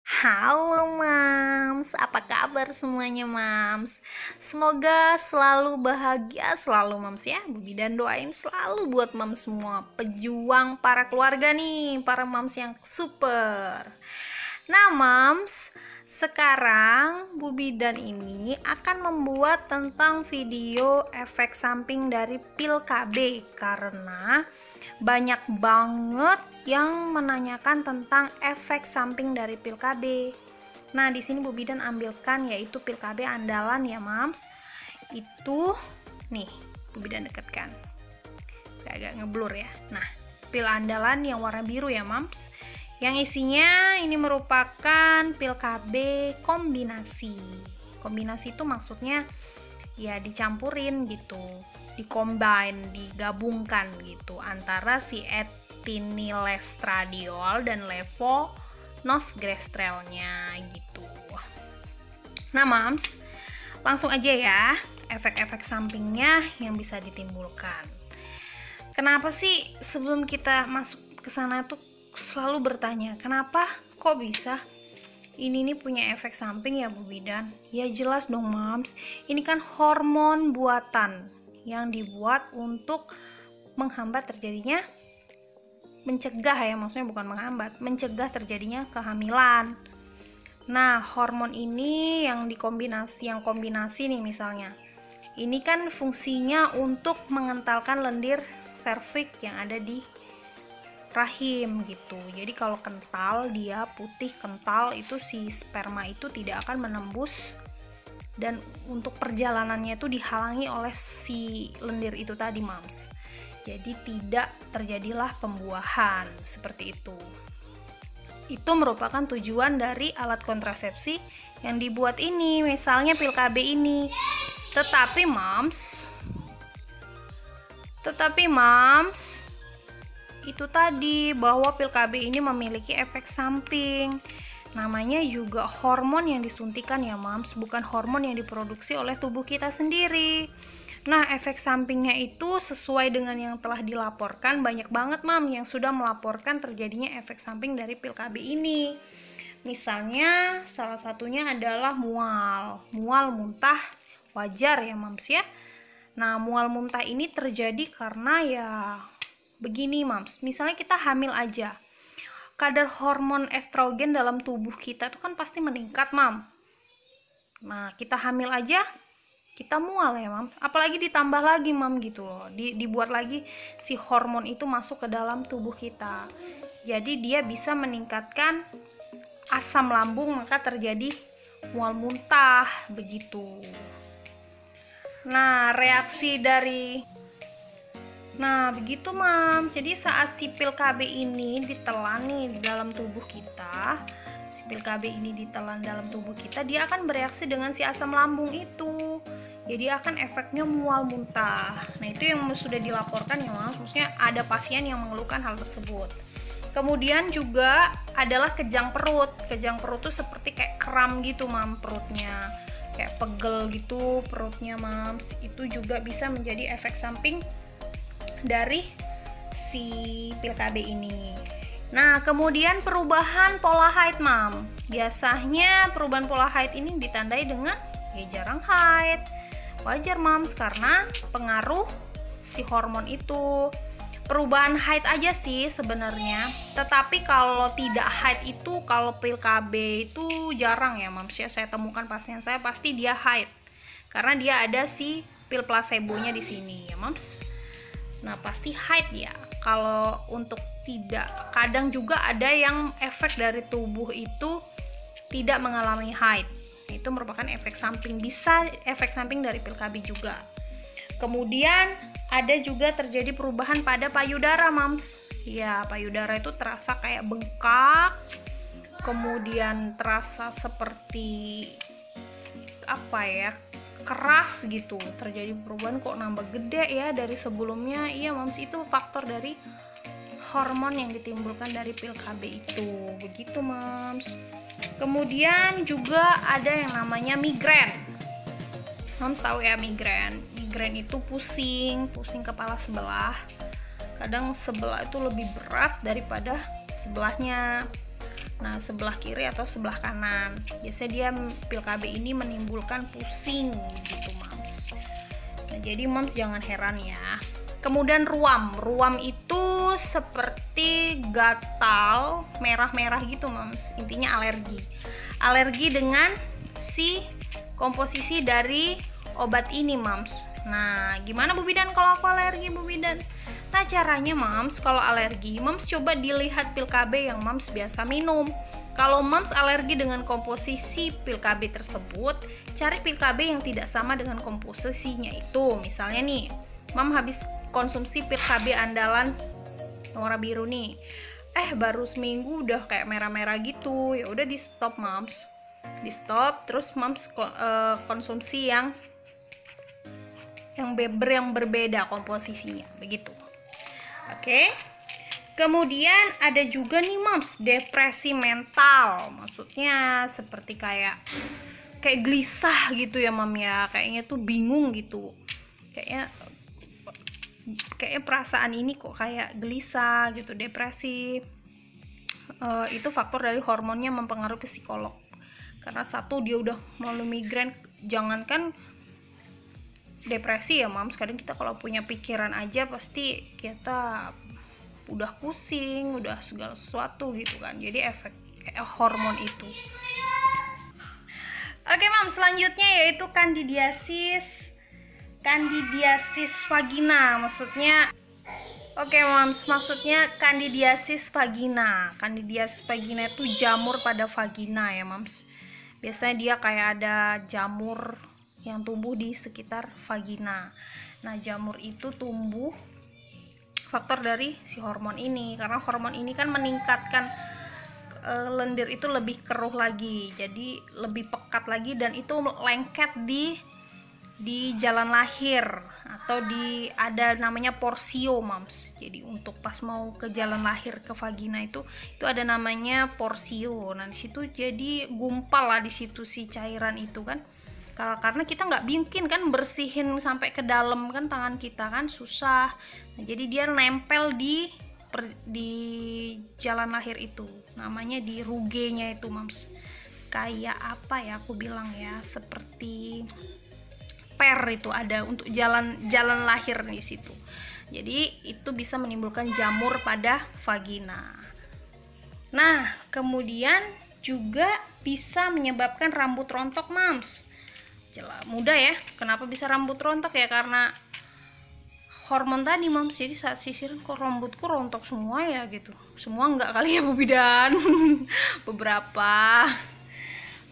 Halo Mams, apa kabar semuanya Mams? Semoga selalu bahagia selalu Mams ya. Bubi dan doain selalu buat Mams semua pejuang para keluarga nih, para Mams yang super. Nah Mams, sekarang Bubi dan ini akan membuat tentang video efek samping dari pil KB karena banyak banget yang menanyakan tentang efek samping dari pil KB. Nah, di sini Bu Bidan ambilkan yaitu pil KB andalan ya, Mams. Itu nih, Bu Bidan dekatkan. Agak ngeblur ya. Nah, pil andalan yang warna biru ya, Mams. Yang isinya ini merupakan pil KB kombinasi. Kombinasi itu maksudnya ya dicampurin gitu, dicombine, digabungkan gitu antara si etinilestradiol dan levonosgestrelnya gitu. Nah Mams, langsung aja ya efek-efek sampingnya yang bisa ditimbulkan. Kenapa sih sebelum kita masuk ke sana tuh selalu bertanya, kenapa kok bisa ini nih punya efek samping ya Bu Bidan? Ya jelas dong Mams, ini kan hormon buatan yang dibuat untuk menghambat terjadinya, mencegah ya, maksudnya bukan menghambat, mencegah terjadinya kehamilan. Nah, hormon ini yang kombinasi nih misalnya, ini kan fungsinya untuk mengentalkan lendir serviks yang ada di rahim gitu. Jadi kalau kental, dia putih kental, itu si sperma itu tidak akan menembus dan untuk perjalanannya itu dihalangi oleh si lendir itu tadi Mams. Jadi tidak terjadilah pembuahan seperti itu. Itu merupakan tujuan dari alat kontrasepsi yang dibuat ini, misalnya pil KB ini. Tetapi Mams, itu tadi bahwa pil KB ini memiliki efek samping. Namanya juga hormon yang disuntikan ya Mams, bukan hormon yang diproduksi oleh tubuh kita sendiri. Nah, efek sampingnya itu sesuai dengan yang telah dilaporkan, banyak banget Mam yang sudah melaporkan terjadinya efek samping dari pil KB ini. Misalnya salah satunya adalah mual muntah, wajar ya Mams ya. Nah, mual muntah ini terjadi karena ya begini Mams, misalnya kita hamil aja, kadar hormon estrogen dalam tubuh kita tuh kan pasti meningkat Mam. Nah, kita hamil aja kita mual ya Mam, apalagi ditambah lagi Mam gitu loh, dibuat lagi si hormon itu masuk ke dalam tubuh kita, jadi dia bisa meningkatkan asam lambung, maka terjadi mual muntah begitu. Nah, begitu Mam. Jadi saat si pil KB ini ditelan nih di dalam tubuh kita, dia akan bereaksi dengan si asam lambung itu. Jadi akan efeknya mual muntah. Nah, itu yang sudah dilaporkan ya Mam. Maksudnya ada pasien yang mengeluhkan hal tersebut. Kemudian juga adalah kejang perut. Kejang perut tuh seperti kayak kram gitu Mam perutnya. Kayak pegel gitu perutnya Mams. Itu juga bisa menjadi efek samping dari si pil KB ini. Nah, kemudian perubahan pola haid Mam. Biasanya perubahan pola haid ini ditandai dengan ya jarang haid. Wajar Mams karena pengaruh si hormon itu. Perubahan haid aja sih sebenarnya. Tetapi kalau tidak haid itu, kalau pil KB itu jarang ya Mams ya. Saya temukan pasien saya pasti dia haid. Karena dia ada si pil placebonya di sini ya Mams. Nah, pasti haid ya. Kalau untuk tidak, kadang juga ada yang efek dari tubuh itu tidak mengalami haid. Itu merupakan efek samping, bisa efek samping dari pil KB juga. Kemudian ada juga terjadi perubahan pada payudara Mams. Ya, payudara itu terasa kayak bengkak. Kemudian terasa seperti apa ya? Keras gitu, terjadi perubahan kok nambah gede ya dari sebelumnya. Iya Mams, itu faktor dari hormon yang ditimbulkan dari pil KB itu. Begitu Mams. Kemudian juga ada yang namanya migrain. Mams tahu ya migrain itu pusing kepala sebelah. Kadang sebelah itu lebih berat daripada sebelahnya. Nah, sebelah kiri atau sebelah kanan. Biasanya dia pil KB ini menimbulkan pusing gitu, Moms. Nah, jadi Moms jangan heran ya. Kemudian ruam. Ruam itu seperti gatal merah-merah gitu, Moms. Intinya alergi. Alergi dengan si komposisi dari obat ini, Moms. Nah, gimana Bu Bidan kalau aku alergi, Bu Bidan? Nah, caranya Moms, kalau alergi, Moms coba dilihat pil KB yang Moms biasa minum. Kalau Moms alergi dengan komposisi pil KB tersebut, cari pil KB yang tidak sama dengan komposisinya itu. Misalnya nih, Mom habis konsumsi pil KB andalan warna biru nih. Baru seminggu udah kayak merah-merah gitu. Ya udah di stop, Moms. Di stop, terus Moms konsumsi yang berbeda komposisinya, begitu. Oke. Kemudian ada juga nih, Moms, depresi mental. Maksudnya seperti kayak gelisah gitu ya, Mom ya. Kayaknya tuh bingung gitu. Kayaknya perasaan ini kok kayak gelisah gitu, depresi. Itu faktor dari hormonnya mempengaruhi psikolog. Karena satu, dia udah melalui migrain, jangankan depresi ya, Moms, kadang kita kalau punya pikiran aja pasti kita udah pusing, udah segala sesuatu gitu kan. Jadi efek hormon itu. Oke, Moms, selanjutnya yaitu kandidiasis vagina. Maksudnya maksudnya kandidiasis vagina. Kandidiasis vagina itu jamur pada vagina ya, Moms. Biasanya dia kayak ada jamur yang tumbuh di sekitar vagina. Nah, jamur itu tumbuh faktor dari si hormon ini, karena hormon ini kan meningkatkan lendir itu lebih keruh lagi, jadi lebih pekat lagi, dan itu lengket di jalan lahir atau ada namanya porsio, Moms. Jadi untuk pas mau ke jalan lahir ke vagina itu ada namanya porsio. Nah, di situ jadi gumpal lah di situ si cairan itu kan. Karena kita nggak bikin kan bersihin sampai ke dalam kan, tangan kita kan susah. Nah, jadi dia nempel di jalan lahir itu, namanya di rugenya itu, Moms. Kayak apa ya aku bilang ya, seperti per itu ada untuk jalan lahir di situ. Jadi itu bisa menimbulkan jamur pada vagina. Nah, kemudian juga bisa menyebabkan rambut rontok, Moms. Mudah ya, kenapa bisa rambut rontok ya, karena hormon tadi, Moms. Jadi saat sisiran kok rambutku rontok semua ya gitu. Semua enggak kali ya, Bu Bidan. Beberapa.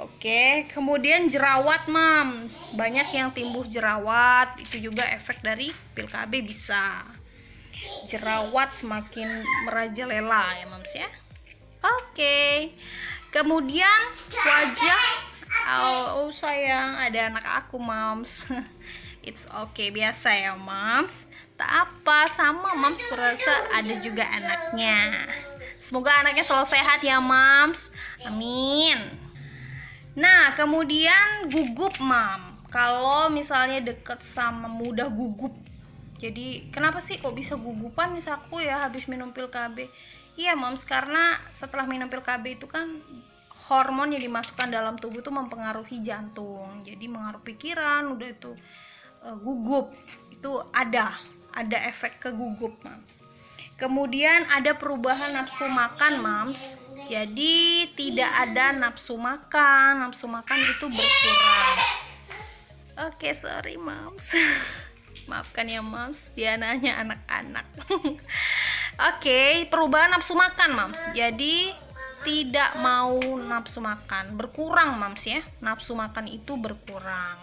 Oke, kemudian jerawat, Mom. Banyak yang timbul jerawat, itu juga efek dari pil KB bisa. Jerawat semakin merajalela ya, Moms ya. Oke. Kemudian wajah. Oh sayang, ada anak aku, Moms. It's okay, biasa ya, Moms. Tak apa, sama Moms, kurasa ada juga anaknya. Semoga anaknya selalu sehat ya, Moms. Amin. Nah, kemudian gugup, Mom. Kalau misalnya deket sama mudah gugup. Jadi kenapa sih kok bisa gugupan misalku ya habis minum pil KB? Iya, Moms, karena setelah minum pil KB itu kan hormon yang dimasukkan dalam tubuh itu mempengaruhi jantung, jadi mengaruhi pikiran, udah itu gugup, itu ada efek ke gugup, Moms. Kemudian ada perubahan nafsu makan, Moms. Jadi tidak ada nafsu makan itu berkurang. Oke, sorry, Moms. Maafkan ya, Moms, dia nanya anak-anak. Oke, perubahan nafsu makan, Moms. Jadi tidak mau nafsu makan, berkurang, Moms ya. Nafsu makan itu berkurang.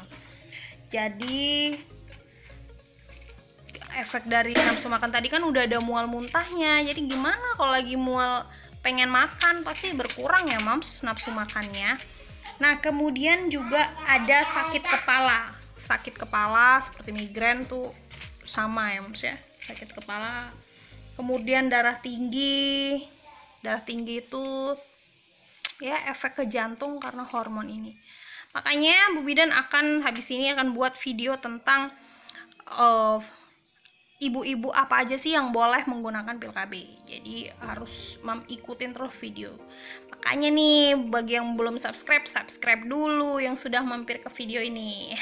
Jadi efek dari nafsu makan tadi kan udah ada mual muntahnya. Jadi gimana kalau lagi mual pengen makan, pasti berkurang ya, Moms, nafsu makannya. Nah, kemudian juga ada sakit kepala. Sakit kepala seperti migrain tuh sama ya, Moms ya. Sakit kepala. Kemudian darah tinggi itu ya efek ke jantung karena hormon ini. Makanya Bu Bidan habis ini akan buat video tentang ibu-ibu apa aja sih yang boleh menggunakan pil KB. Jadi harus ikutin terus video. Makanya nih bagi yang belum subscribe dulu yang sudah mampir ke video ini.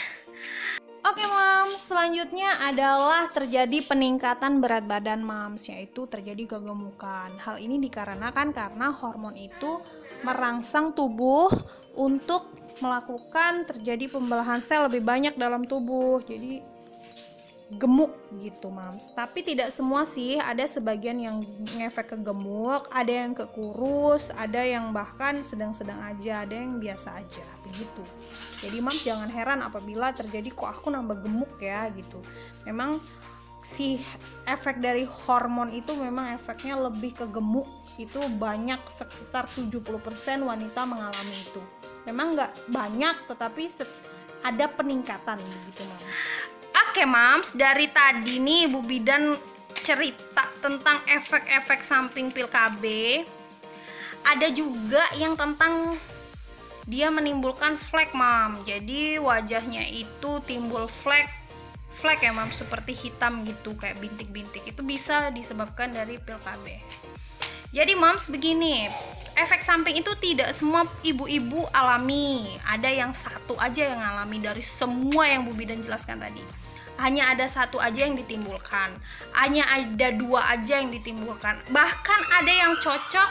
Oke moms, selanjutnya adalah terjadi peningkatan berat badan moms, yaitu terjadi kegemukan. Hal ini dikarenakan karena hormon itu merangsang tubuh untuk melakukan terjadi pembelahan sel lebih banyak dalam tubuh. Jadi gemuk gitu moms. Tapi tidak semua sih, ada sebagian yang ngefek ke gemuk, ada yang ke kurus, ada yang bahkan sedang-sedang aja, ada yang biasa aja begitu. Jadi moms jangan heran apabila terjadi kok aku nambah gemuk ya gitu. Memang si efek dari hormon itu memang efeknya lebih ke gemuk, itu banyak, sekitar 70% wanita mengalami itu. Memang nggak banyak tetapi ada peningkatan begitu moms. Oke moms, dari tadi nih Bu Bidan cerita tentang efek-efek samping pil KB. Ada juga yang tentang dia menimbulkan flek mom. Jadi wajahnya itu timbul flek ya mom, seperti hitam gitu kayak bintik-bintik. Itu bisa disebabkan dari pil KB. Jadi moms begini, efek samping itu tidak semua ibu-ibu alami. Ada yang satu aja yang alami dari semua yang Bu Bidan jelaskan tadi. Hanya ada satu aja yang ditimbulkan, hanya ada dua aja yang ditimbulkan, bahkan ada yang cocok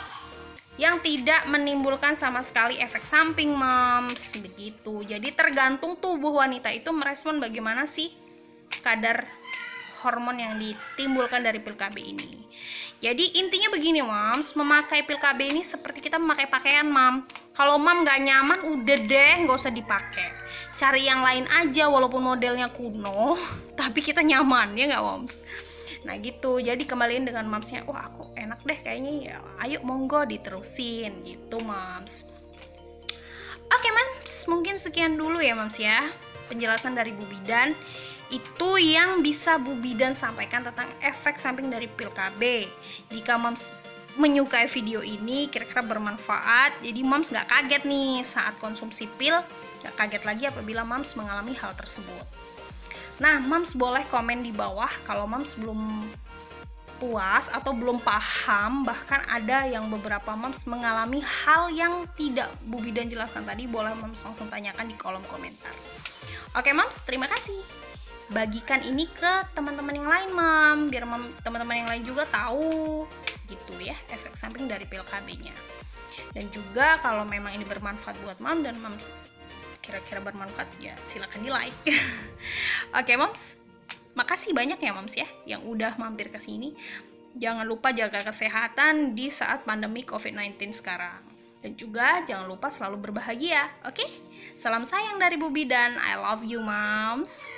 yang tidak menimbulkan sama sekali efek samping moms, begitu. Jadi tergantung tubuh wanita itu merespon bagaimana sih kadar hormon yang ditimbulkan dari pil KB ini. Jadi intinya begini moms, memakai pil KB ini seperti kita memakai pakaian mom. Kalau mom gak nyaman udah deh gak usah dipakai, cari yang lain aja walaupun modelnya kuno tapi kita nyaman, ya gak moms? Nah gitu, jadi kembaliin dengan momsnya, wah aku enak deh kayaknya ya, ayo monggo diterusin gitu moms. Oke moms, mungkin sekian dulu ya moms ya penjelasan dari Bu Bidan. Itu yang bisa Bu Bidan sampaikan tentang efek samping dari pil KB. Jika moms menyukai video ini, kira-kira bermanfaat, jadi moms gak kaget nih saat konsumsi pil, gak kaget lagi apabila moms mengalami hal tersebut. Nah, moms boleh komen di bawah kalau moms belum puas atau belum paham, bahkan ada yang beberapa moms mengalami hal yang tidak Bu Bidan jelaskan tadi, boleh moms langsung tanyakan di kolom komentar. Oke moms, terima kasih. Bagikan ini ke teman-teman yang lain mom, biar teman-teman yang lain juga tahu gitu ya efek samping dari pil KB-nya. Dan juga kalau memang ini bermanfaat buat mom dan mom kira-kira bermanfaat ya silakan di like. Oke moms, makasih banyak ya moms ya yang udah mampir ke sini. Jangan lupa jaga kesehatan di saat pandemi COVID-19 sekarang. Dan juga jangan lupa selalu berbahagia, oke? Salam sayang dari Bu Bidan, I love you moms.